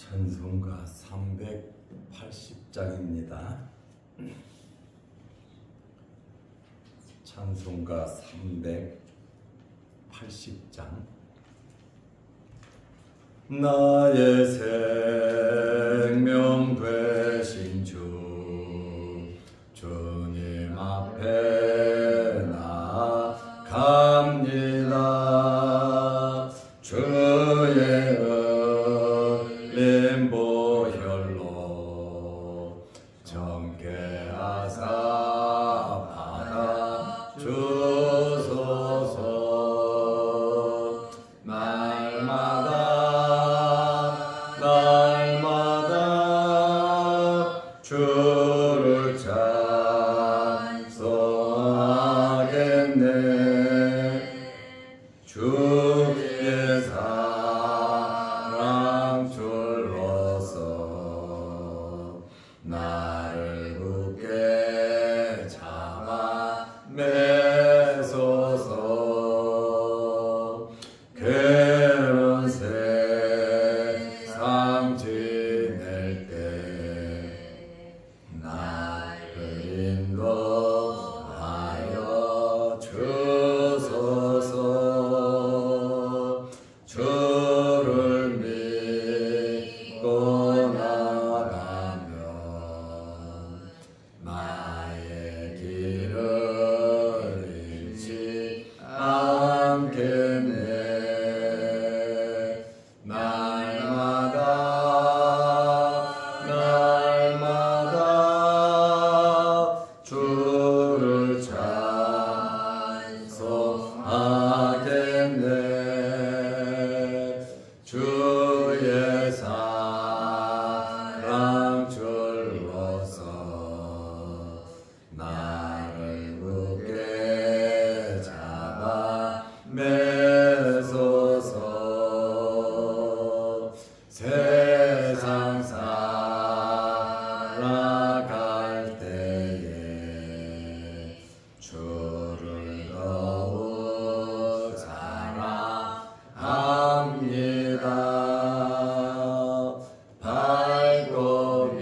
찬송가 380장입니다. 찬송가 380장. 나의 생명 되신 주님 앞에 나아갑니다. 주의 흘린 보혈로 정케 하사 받아 주소서. 날마다 주를 찬송하겠네. 주의 사랑 줄로서 나를 굳게 잡아 매소서. 괴로운 세상 지낼 때 나를 인도하여 주소서. 주를 믿고 나가면 나의 길을 잃지 않겠네. 날마다 주를 찬송하겠네. 주의 사랑 줄로서 나를 굳게 잡아 매소서. 세상 살아갈 때에 주를 더욱 사랑합니다. 밝고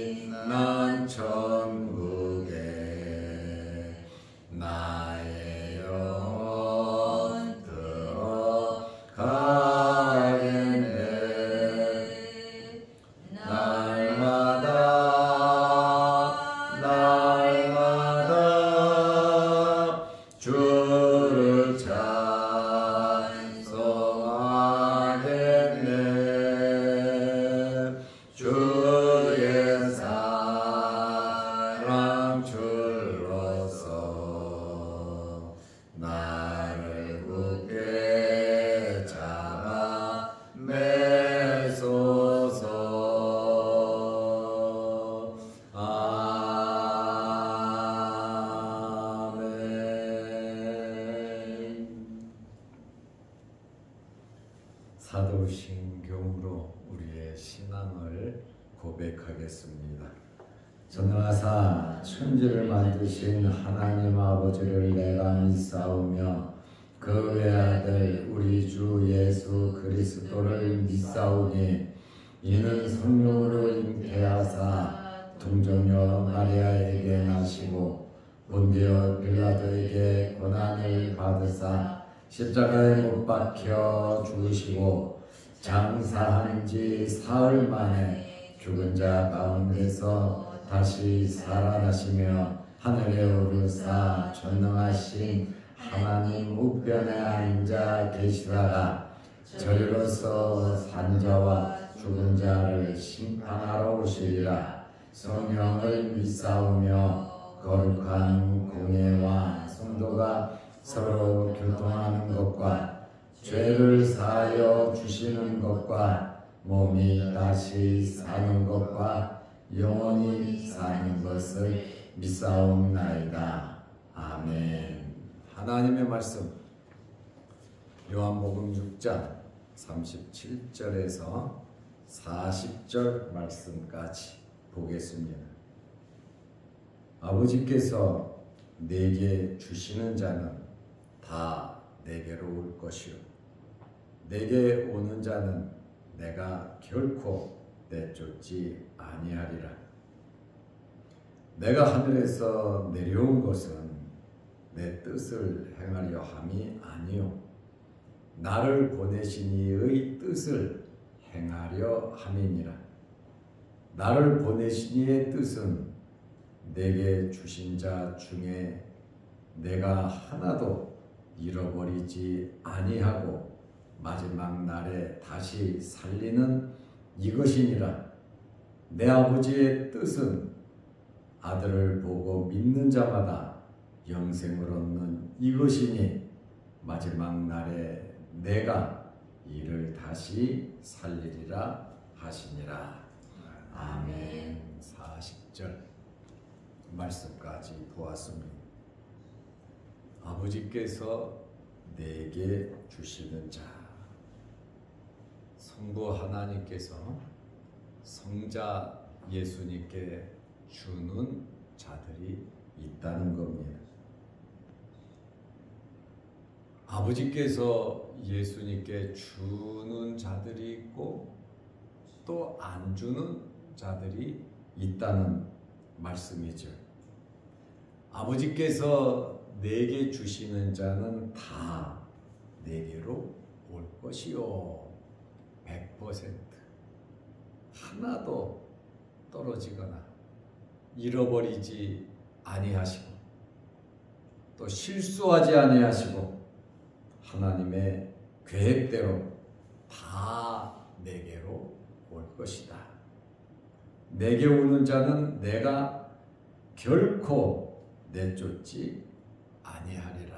빛난 천국에 나의 영혼 들어가겠네. 날마다 주를 찬송하겠네. 주의 사랑 줄로서 나를 굳게 잡아 매소서. 아멘. 사도신경으로 우리의 신앙을 고백하겠습니다. 전능하사 천지를 만드신 하나님 아버지를 내가 믿사오며 그 외아들 우리 주 예수 그리스도를 믿사오니 이는 성령으로 잉태하사 동정녀 마리아에게 나시고 본디오 빌라도에게 고난을 받으사 십자가에 못 박혀 죽으시고 장사한 지 사흘 만에 죽은 자 가운데서 다시 살아나시며 하늘에 오르사 전능하신 하나님 우편에 앉아 계시다가 저리로서 산자와 죽은 자를 심판하러 오시리라. 성령을 믿사오며 거룩한 공예와 성도가 서로 교통하는 것과 죄를 사하여 주시는 것과 몸이 다시 사는 것과 영원히 사는 것을 믿사옵나이다. 아멘. 하나님의 말씀 요한복음 6장 37절에서 40절 말씀까지 보겠습니다. 아버지께서 내게 주시는 자는 다 내게로 올 것이요 내게 오는 자는 내가 결코 내쫓지 아니하리라. 내가 하늘에서 내려온 것은 내 뜻을 행하려 함이 아니요 나를 보내신 이의 뜻을 행하려 함이니라. 나를 보내신 이의 뜻은 내게 주신 자 중에 내가 하나도 잃어버리지 아니하고 마지막 날에 다시 살리는 이것이니라. 내 아버지의 뜻은 아들을 보고 믿는 자마다 영생을 얻는 이것이니 마지막 날에 내가 이를 다시 살리리라 하시니라. 아멘. 40절 말씀까지 보았습니다. 아버지께서 내게 주시는 자, 성부 하나님께서 성자 예수님께 주는 자들이 있다는 겁니다. 아버지께서 예수님께 주는 자들이 있고 또 안 주는 자들이 있다는 말씀이죠. 아버지께서 내게 주시는 자는 다 내게로 올 것이요 100% 하나도 떨어지거나 잃어버리지 아니하시고 또 실수하지 아니하시고 하나님의 계획대로 다 내게로 올 것이다. 내게 오는 자는 내가 결코 내쫓지 아니하리라.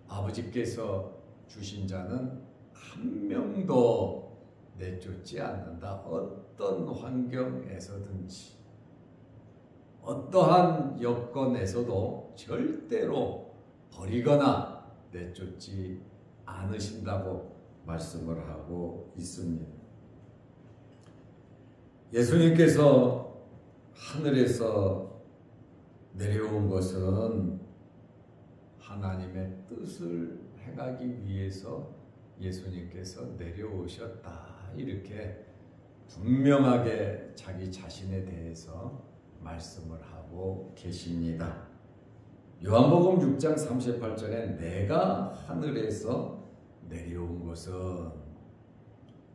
아버지께서 주신 자는 한 명도 내쫓지 않는다. 어떤 환경에서든지 어떠한 여건에서도 절대로 버리거나 내쫓지 않으신다고 말씀을 하고 있습니다. 예수님께서 하늘에서 내려온 것은 하나님의 뜻을 행하기 위해서 예수님께서 내려오셨다. 이렇게 분명하게 자기 자신에 대해서 말씀을 하고 계십니다. 요한복음 6장 38절에 내가 하늘에서 내려온 것은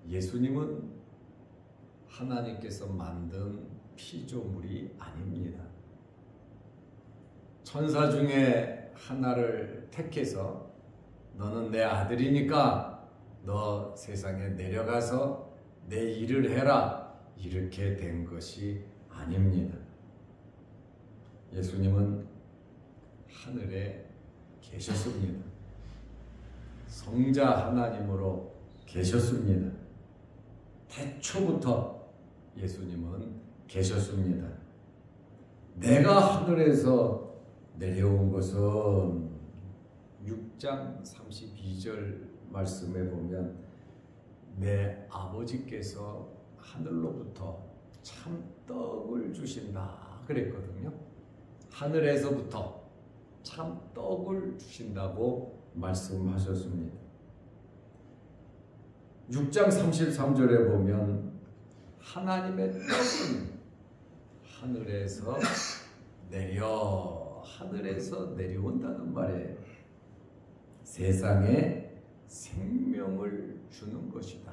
예수님은 하나님께서 만든 피조물이 아닙니다. 천사 중에 하나를 택해서 너는 내 아들이니까 너 세상에 내려가서 내 일을 해라 이렇게 된 것이 아닙니다. 예수님은 하늘에 계셨습니다. 성자 하나님으로 계셨습니다. 태초부터 예수님은 계셨습니다. 내가 하늘에서 내려온 것은 6장 32절 말씀에 보면 내 아버지께서 하늘로부터 참떡을 주신다 그랬거든요. 하늘에서부터 참떡을 주신다고 말씀하셨습니다. 6장 33절에 보면 하나님의 떡은 하늘에서 내려온다는 말에 세상에 생명을 주는 것이다.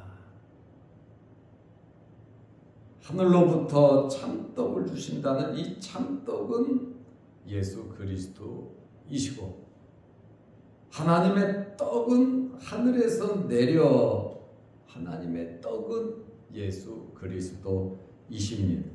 하늘로부터 참떡을 주신다는 이 참떡은 예수 그리스도이시고 하나님의 떡은 하늘에서 내려 하나님의 떡은 예수 그리스도이십니다.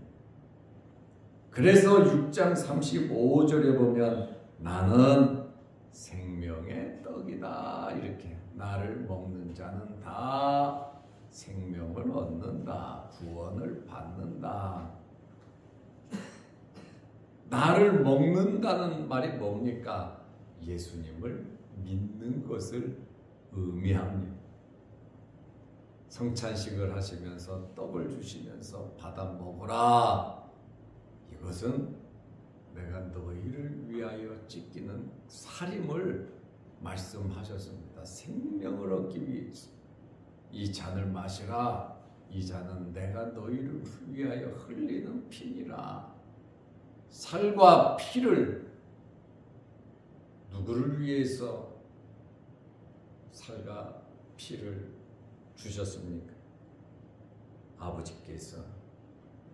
그래서 6장 35절에 보면 나는 생명의 떡이다 이렇게 나를 먹는 자는 다 생명을 얻는다. 구원을 받는다. 나를 먹는다는 말이 뭡니까? 예수님을 믿는 것을 의미합니다. 성찬식을 하시면서 떡을 주시면서 받아 먹으라. 이것은 내가 너희를 위하여 찢기는 살임을 말씀하셨습니다. 생명을 얻기 위해서. 이 잔을 마시라. 이 잔은 내가 너희를 위하여 흘리는 피니라. 살과 피를 누구를 위해서 살과 피를 주셨습니까? 아버지께서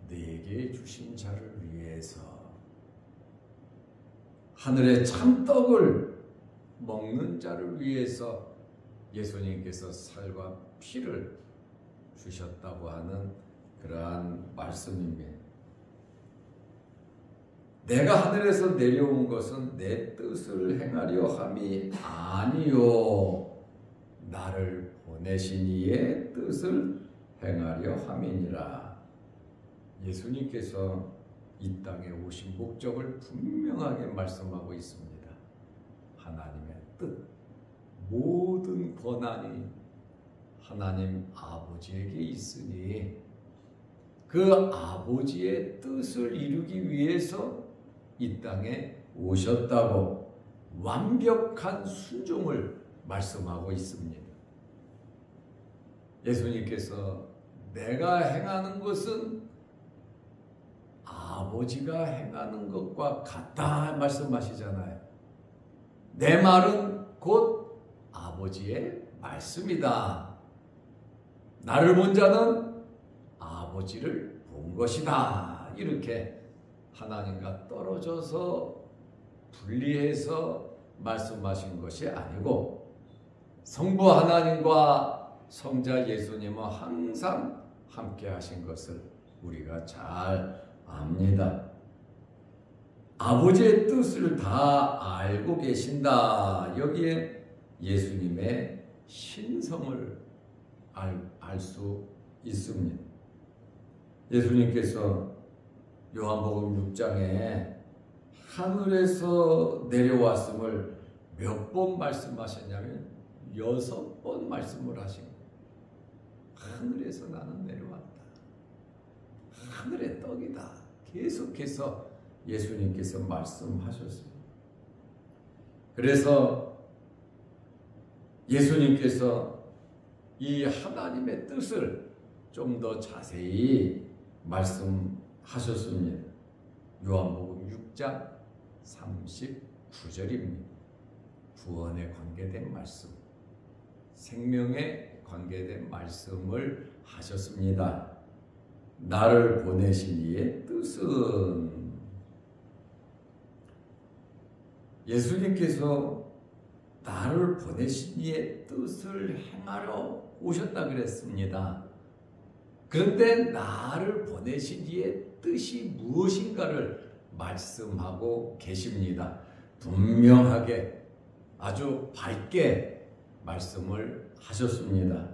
내게 주신 자를 위해서, 하늘의 참떡을 먹는 자를 위해서 예수님께서 살과 피를 주셨다고 하는 그러한 말씀입니다. 내가 하늘에서 내려온 것은 내 뜻을 행하려 함이 아니요 나를 보내신 이의 뜻을 행하려 함이니라. 예수님께서 이 땅에 오신 목적을 분명하게 말씀하고 있습니다. 하나님의 뜻, 모든 권한이 하나님 아버지에게 있으니 그 아버지의 뜻을 이루기 위해서 이 땅에 오셨다고 완벽한 순종을 말씀하고 있습니다. 예수님께서 내가 행하는 것은 아버지가 행하는 것과 같다 말씀하시잖아요. 내 말은 곧 아버지의 말씀이다. 나를 본 자는 아버지를 본 것이다. 이렇게 하나님과 떨어져서 분리해서 말씀하신 것이 아니고 성부 하나님과 성자 예수님은 항상 함께 하신 것을 우리가 잘 압니다. 아버지의 뜻을 다 알고 계신다. 여기에 예수님의 신성을 알 수 있습니다. 예수님께서 요한복음 6장에 하늘에서 내려왔음을 몇 번 말씀하셨냐면 6번 말씀을 하신 거예요. 하늘에서 나는 내려왔다. 하늘의 떡이다. 계속해서 예수님께서 말씀하셨습니다. 그래서 예수님께서 이 하나님의 뜻을 좀 더 자세히 말씀하셨습니다. 요한복음 6장 39절입니다. 구원에 관계된 말씀, 생명에 관계된 말씀을 하셨습니다. 나를 보내신 이의 뜻은, 예수님께서 나를 보내신 이의 뜻을 행하러 오셨다 그랬습니다. 그런데 나를 보내신 이의 뜻이 무엇인가를 말씀하고 계십니다. 분명하게 아주 밝게 말씀을 하셨습니다.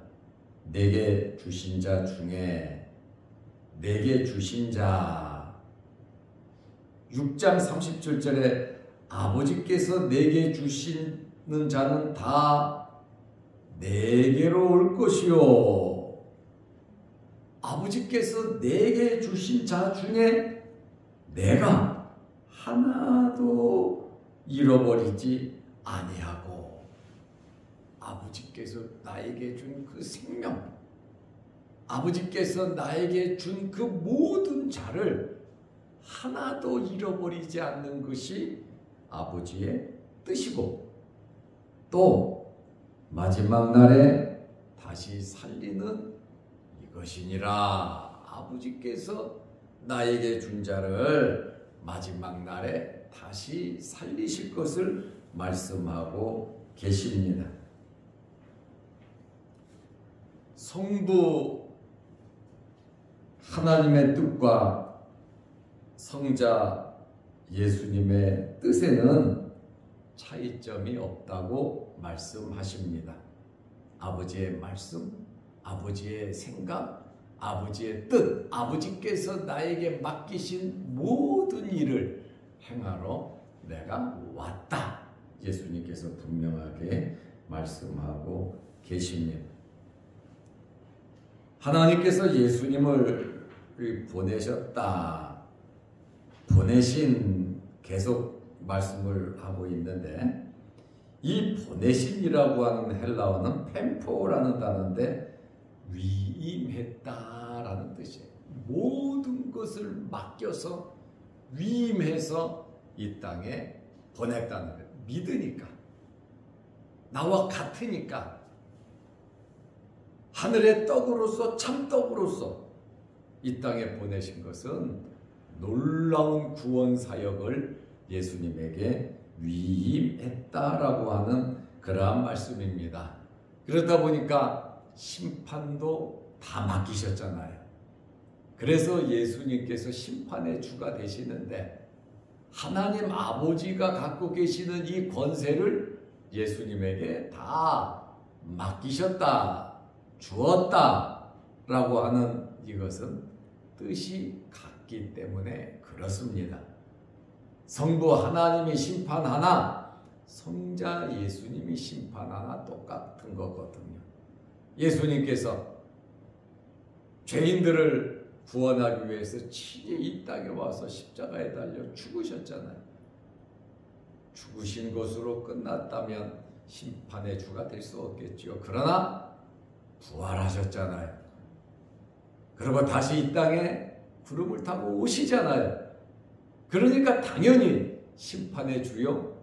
내게 주신 자 중에 내게 주신 자, 6장 37절에 아버지께서 내게 주시는 자는 다 내게로 올 것이요. 아버지께서 내게 주신 자 중에 내가 하나도 잃어버리지 아니하고, 아버지께서 나에게 준 그 생명, 아버지께서 나에게 준 그 모든 자를 하나도 잃어버리지 않는 것이 아버지의 뜻이고, 또 마지막 날에 다시 살리는 이것이니라. 아버지께서 나에게 준 자를 마지막 날에 다시 살리실 것을 말씀하고 계십니다. 성부 하나님의 뜻과 성자 예수님의 뜻에는 차이점이 없다고 말씀하십니다. 아버지의 말씀, 아버지의 생각, 아버지의 뜻, 아버지께서 나에게 맡기신 모든 일을 행하러 내가 왔다. 예수님께서 분명하게 말씀하고 계십니다. 하나님께서 예수님을 보내셨다. 보내신, 계속 말씀을 하고 있는데, 이 보내신이라고 하는 헬라어는 펜포라는 단어인데 위임했다라는 뜻이에요. 모든 것을 맡겨서 위임해서 이 땅에 보냈다는 거예요. 믿으니까, 나와 같으니까, 하늘의 떡으로서 참떡으로서 이 땅에 보내신 것은 놀라운 구원 사역을 예수님에게 위임했다라고 하는 그러한 말씀입니다. 그러다 보니까 심판도 다 맡기셨잖아요. 그래서 예수님께서 심판의 주가 되시는데 하나님 아버지가 갖고 계시는 이 권세를 예수님에게 다 맡기셨다, 주었다 라고 하는 이것은 뜻이 같기 때문에 그렇습니다. 성부 하나님이 심판하나 성자 예수님이 심판하나 똑같은 거거든요. 예수님께서 죄인들을 구원하기 위해서 이 땅에 와서 십자가에 달려 죽으셨잖아요. 죽으신 것으로 끝났다면 심판의 주가 될 수 없겠지요. 그러나 부활하셨잖아요. 그리고 다시 이 땅에 구름을 타고 오시잖아요. 그러니까 당연히 심판의 주요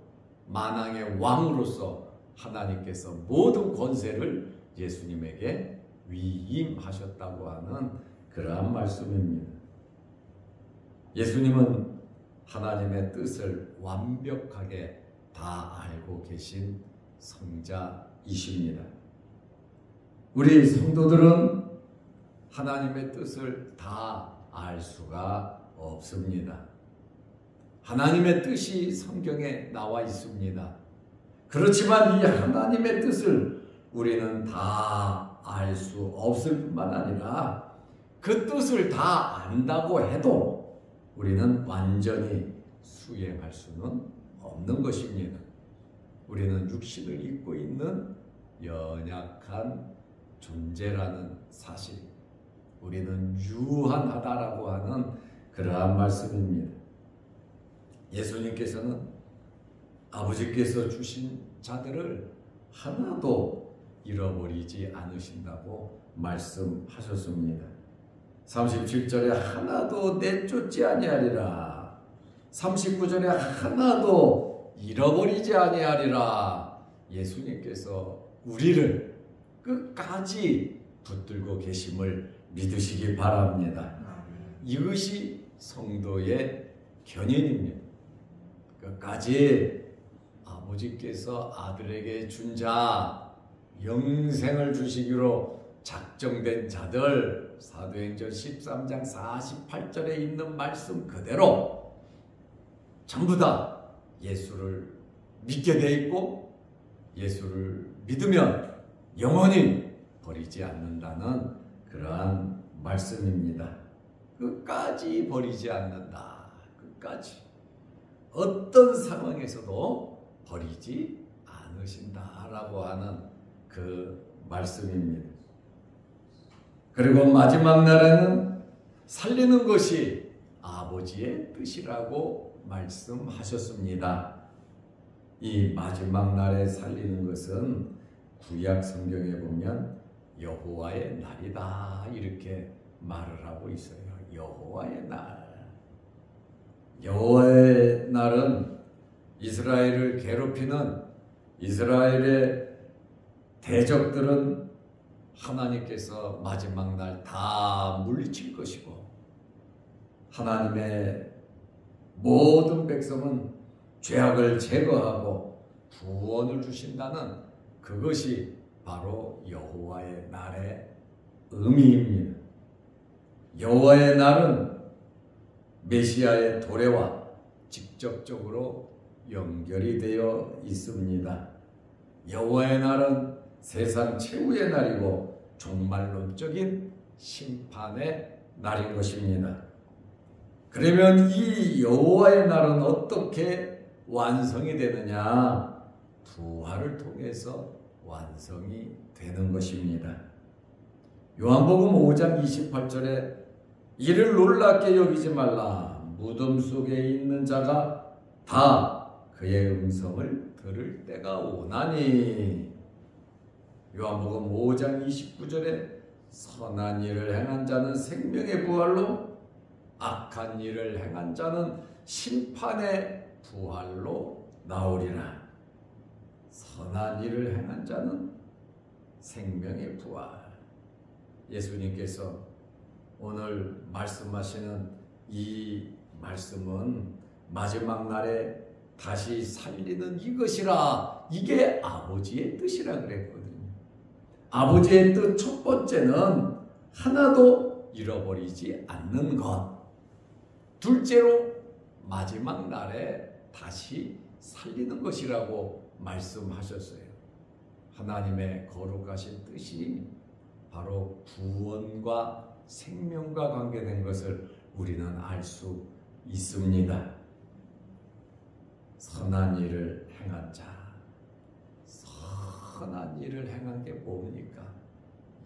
만왕의 왕으로서 하나님께서 모든 권세를 예수님에게 위임하셨다고 하는 그러한 말씀입니다. 예수님은 하나님의 뜻을 완벽하게 다 알고 계신 성자이십니다. 우리 성도들은 하나님의 뜻을 다 알 수가 없습니다. 하나님의 뜻이 성경에 나와 있습니다. 그렇지만 이 하나님의 뜻을 우리는 다 알 수 없을 뿐만 아니라 그 뜻을 다 안다고 해도 우리는 완전히 수행할 수는 없는 것입니다. 우리는 육신을 입고 있는 연약한 존재라는 사실, 우리는 유한하다라고 하는 그러한 말씀입니다. 예수님께서는 아버지께서 주신 자들을 하나도 잃어버리지 않으신다고 말씀하셨습니다. 37절에 하나도 내쫓지 아니하리라. 39절에 하나도 잃어버리지 아니하리라. 예수님께서 우리를 끝까지 붙들고 계심을 믿으시기 바랍니다. 이것이 성도의 견인입니다. 끝까지 아버지께서 아들에게 준 자, 영생을 주시기로 작정된 자들, 사도행전 13장 48절에 있는 말씀 그대로 전부 다 예수를 믿게 돼 있고 예수를 믿으면 영원히 버리지 않는다는 그러한 말씀입니다. 끝까지 버리지 않는다. 끝까지. 어떤 상황에서도 버리지 않으신다라고 하는 그 말씀입니다. 그리고 마지막 날에는 살리는 것이 아버지의 뜻이라고 말씀하셨습니다. 이 마지막 날에 살리는 것은 구약 성경에 보면 여호와의 날이다 이렇게 말을 하고 있어요. 여호와의 날. 여호와의 날은 이스라엘을 괴롭히는 이스라엘의 대적들은 하나님께서 마지막 날 다 물리칠 것이고 하나님의 모든 백성은 죄악을 제거하고 구원을 주신다는 그것이 바로 여호와의 날의 의미입니다. 여호와의 날은 메시아의 도래와 직접적으로 연결이 되어 있습니다. 여호와의 날은 세상 최후의 날이고 종말론적인 심판의 날인 것입니다. 그러면 이 여호와의 날은 어떻게 완성이 되느냐? 부활을 통해서 완성이 되는 것입니다. 요한복음 5장 28절에 이를 놀랍게 여기지 말라. 무덤 속에 있는 자가 다 그의 음성을 들을 때가 오나니. 요한복음 5장 29절에 선한 일을 행한 자는 생명의 부활로, 악한 일을 행한 자는 심판의 부활로 나오리라. 선한 일을 행한 자는 생명의 부활. 예수님께서 오늘 말씀하시는 이 말씀은 마지막 날에 다시 살리는 이것이라, 이게 아버지의 뜻이라 그랬거든요. 아버지의 뜻 첫 번째는 하나도 잃어버리지 않는 것. 둘째로 마지막 날에 다시 살리는 것이라고 말씀하셨어요. 하나님의 거룩하신 뜻이 바로 구원과 생명과 관계된 것을 우리는 알 수 있습니다. 선한 일을 행한 자, 선한 일을 행한 게 뭡니까?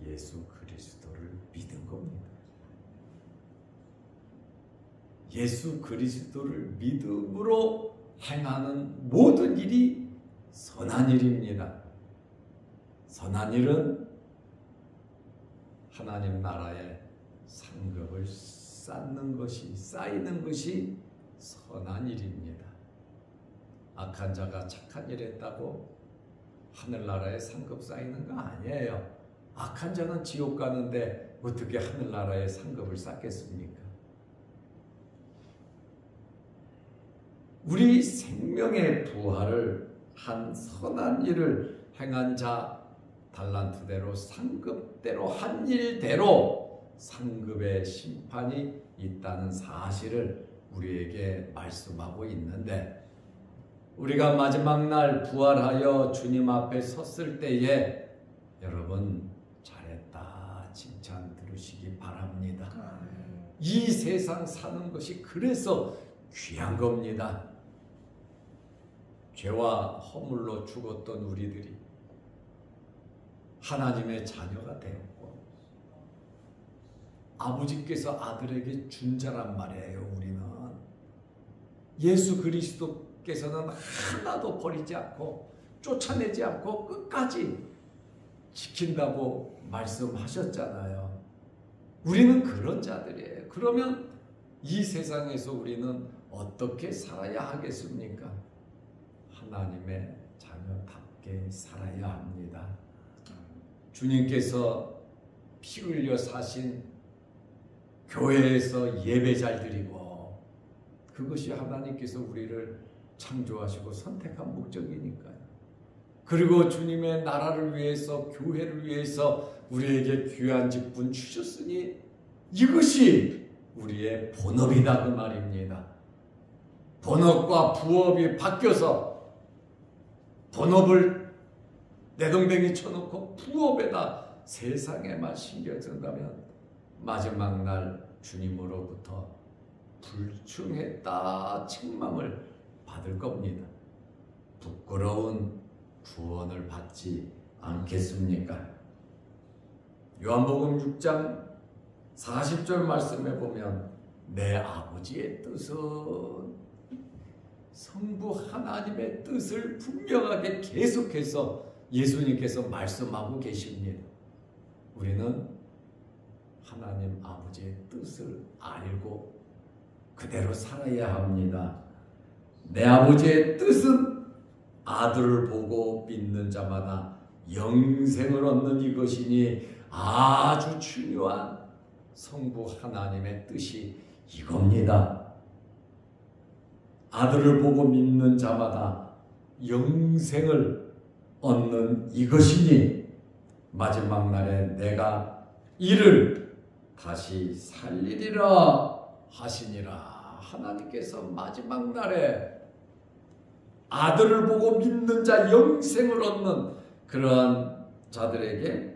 예수 그리스도를 믿은 겁니다. 예수 그리스도를 믿음으로 행하는 모든 일이 선한 일입니다. 선한 일은 하나님 나라의 상급을 쌓는 것이, 쌓이는 것이 선한 일입니다. 악한 자가 착한 일 했다고 하늘나라에 상급 쌓이는 거 아니에요. 악한 자는 지옥 가는데 어떻게 하늘나라에 상급을 쌓겠습니까? 우리 생명의 부활을 한 선한 일을 행한 자, 달란트대로 상급대로 한 일대로 상급의 심판이 있다는 사실을 우리에게 말씀하고 있는데, 우리가 마지막 날 부활하여 주님 앞에 섰을 때에 여러분 잘했다 칭찬 들으시기 바랍니다. 이 세상 사는 것이 그래서 귀한 겁니다. 죄와 허물로 죽었던 우리들이 하나님의 자녀가 되었고 아버지께서 아들에게 준 자란 말이에요. 우리는 예수 그리스도께서는 하나도 버리지 않고 쫓아내지 않고 끝까지 지킨다고 말씀하셨잖아요. 우리는 그런 자들이에요. 그러면 이 세상에서 우리는 어떻게 살아야 하겠습니까? 하나님의 자녀답게 살아야 합니다. 주님께서 피 흘려 사신 교회에서 예배 잘 드리고, 그것이 하나님께서 우리를 창조하시고 선택한 목적이니까요. 그리고 주님의 나라를 위해서, 교회를 위해서 우리에게 귀한 직분 주셨으니 이것이 우리의 본업이다 그 말입니다. 본업과 부업이 바뀌어서 본업을 내동댕이 쳐놓고 부업에다 세상에만 신경 쓴다면 마지막 날 주님으로부터 불충했다 책망을 받을 겁니다. 부끄러운 구원을 받지 않겠습니까? 요한복음 6장 40절 말씀에 보면 내 아버지의 뜻은, 성부 하나님의 뜻을 분명하게 계속해서 예수님께서 말씀하고 계십니다. 우리는 하나님 아버지의 뜻을 알고 그대로 살아야 합니다. 내 아버지의 뜻은 아들을 보고 믿는 자마다 영생을 얻는 이것이니, 아주 중요한 성부 하나님의 뜻이 이겁니다. 아들을 보고 믿는 자마다 영생을 얻는 이것이니 마지막 날에 내가 이를 다시 살리리라 하시니라. 하나님께서 마지막 날에 아들을 보고 믿는 자, 영생을 얻는 그러한 자들에게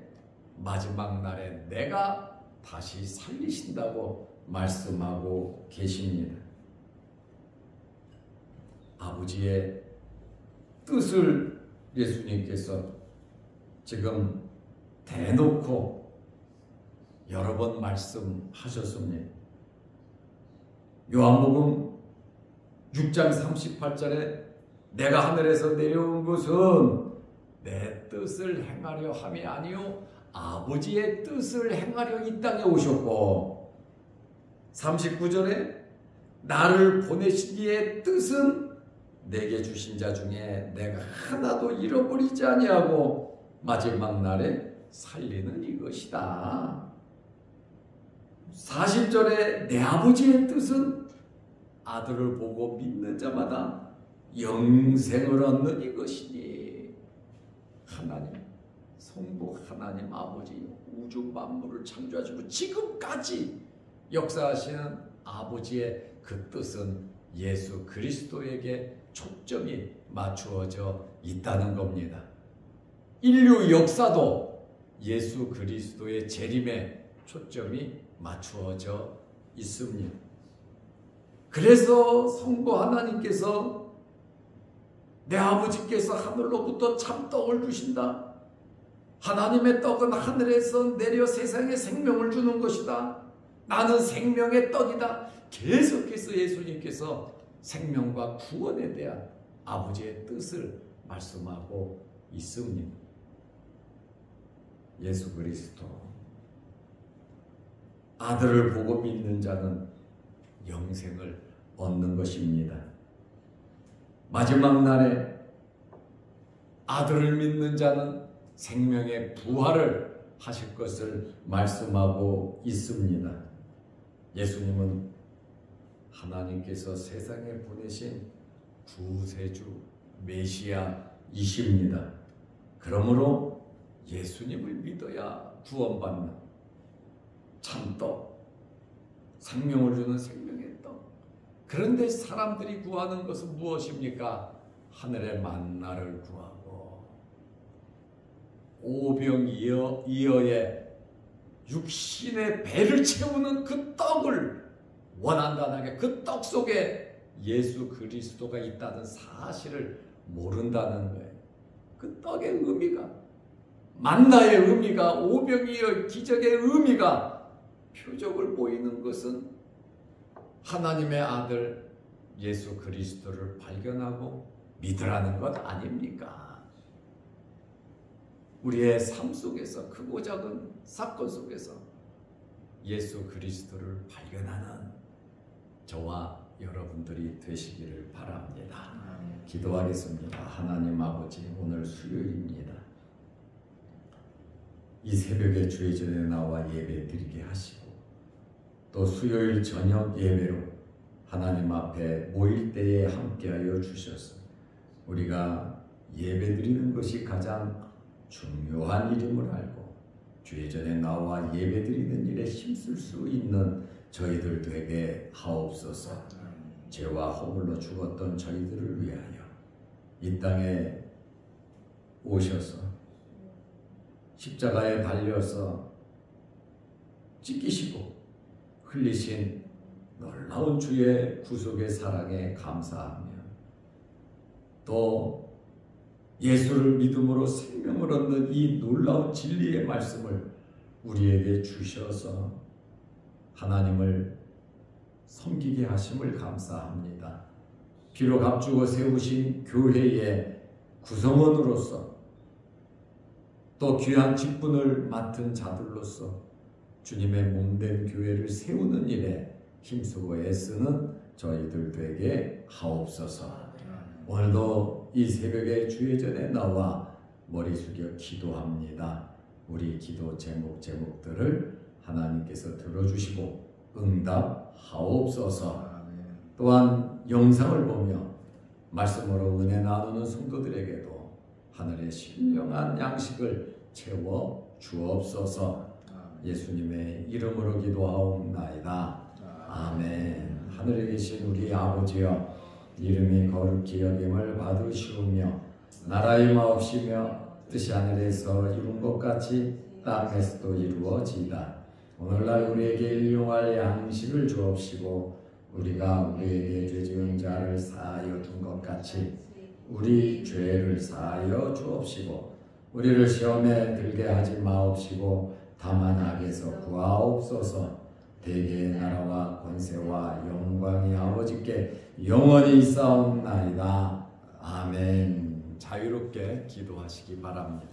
마지막 날에 내가 다시 살리신다고 말씀하고 계십니다. 아버지의 뜻을 예수님께서 지금 대놓고 여러 번 말씀하셨습니다. 요한복음 6장 38절에 내가 하늘에서 내려온 것은 내 뜻을 행하려 함이 아니요 아버지의 뜻을 행하려 이 땅에 오셨고 39절에 나를 보내시기의 뜻은 내게 주신 자 중에 내가 하나도 잃어버리지 아니하고 마지막 날에 살리는 이것이다. 40절에 내 아버지의 뜻은 아들을 보고 믿는 자마다 영생을 얻는 이것이니. 하나님, 성부 하나님 아버지 우주 만물을 창조하시고 지금까지 역사하시는 아버지의 그 뜻은 예수 그리스도에게 초점이 맞추어져 있다는 겁니다. 인류 역사도 예수 그리스도의 재림에 초점이 맞추어져 있습니다. 그래서 성부 하나님께서 내 아버지께서 하늘로부터 참떡을 주신다. 하나님의 떡은 하늘에서 내려 세상에 생명을 주는 것이다. 나는 생명의 떡이다. 계속해서 예수님께서 생명과 구원에 대한 아버지의 뜻을 말씀하고 있습니다. 예수 그리스도 아들을 보고 믿는 자는 영생을 얻는 것입니다. 마지막 날에 아들을 믿는 자는 생명의 부활을 하실 것을 말씀하고 있습니다. 예수님은 하나님께서 세상에 보내신 구세주 메시아이십니다. 그러므로 예수님을 믿어야 구원받는 참떡, 생명을 주는 생명의 떡. 그런데 사람들이 구하는 것은 무엇입니까? 하늘의 만나를 구하고 오병이어의 육신의 배를 채우는 그 떡을 원한다는 게, 그 떡 속에 예수 그리스도가 있다는 사실을 모른다는 거예요. 그 떡의 의미가, 만나의 의미가, 오병이어 기적의 의미가 표적을 보이는 것은 하나님의 아들 예수 그리스도를 발견하고 믿으라는 것 아닙니까? 우리의 삶 속에서, 크고 작은 사건 속에서 예수 그리스도를 발견하는 저와 여러분들이 되시기를 바랍니다. 기도하겠습니다. 하나님 아버지, 오늘 수요일입니다. 이 새벽에 주의 전에 나와 예배 드리게 하시고 또 수요일 저녁 예배로 하나님 앞에 모일 때에 함께하여 주셔서 우리가 예배 드리는 것이 가장 중요한 일임을 알고 주의 전에 나와 예배 드리는 일에 힘쓸 수 있는 저희들 되게 하옵소서. 죄와 허물로 죽었던 저희들을 위하여 이 땅에 오셔서 십자가에 달려서 찢기시고 흘리신 놀라운 주의 구속의 사랑에 감사하며 또 예수를 믿음으로 생명을 얻는 이 놀라운 진리의 말씀을 우리에게 주셔서 하나님을 섬기게 하심을 감사합니다. 비록 앞주고 세우신 교회의 구성원으로서 또 귀한 직분을 맡은 자들로서 주님의 몸된 교회를 세우는 일에 힘쓰고 애쓰는 저희들 되게 하옵소서. 오늘도 이 새벽에 주의 전에 나와 머리 숙여 기도합니다. 우리 기도 제목들을 하나님께서 들어주시고 응답하옵소서. 또한 영상을 보며 말씀으로 은혜 나누는 성도들에게도 하늘의 신령한 양식을 채워 주옵소서. 예수님의 이름으로 기도하옵나이다. 아멘. 하늘에 계신 우리 아버지여, 이름이 거룩히 여김을 받으시오며 나라의 마옵시며 뜻이 하늘에서 이룬 것 같이 땅에서도 이루어지이다. 오늘날 우리에게 일용할 양식을 주옵시고 우리가 우리에게 죄 지은 자를 사하여 둔 것 같이 우리 죄를 사하여 주옵시고 우리를 시험에 들게 하지 마옵시고 다만 악에서 구하옵소서. 대개의 나라와 권세와 영광이 아버지께 영원히 있사옵나이다. 아멘. 자유롭게 기도하시기 바랍니다.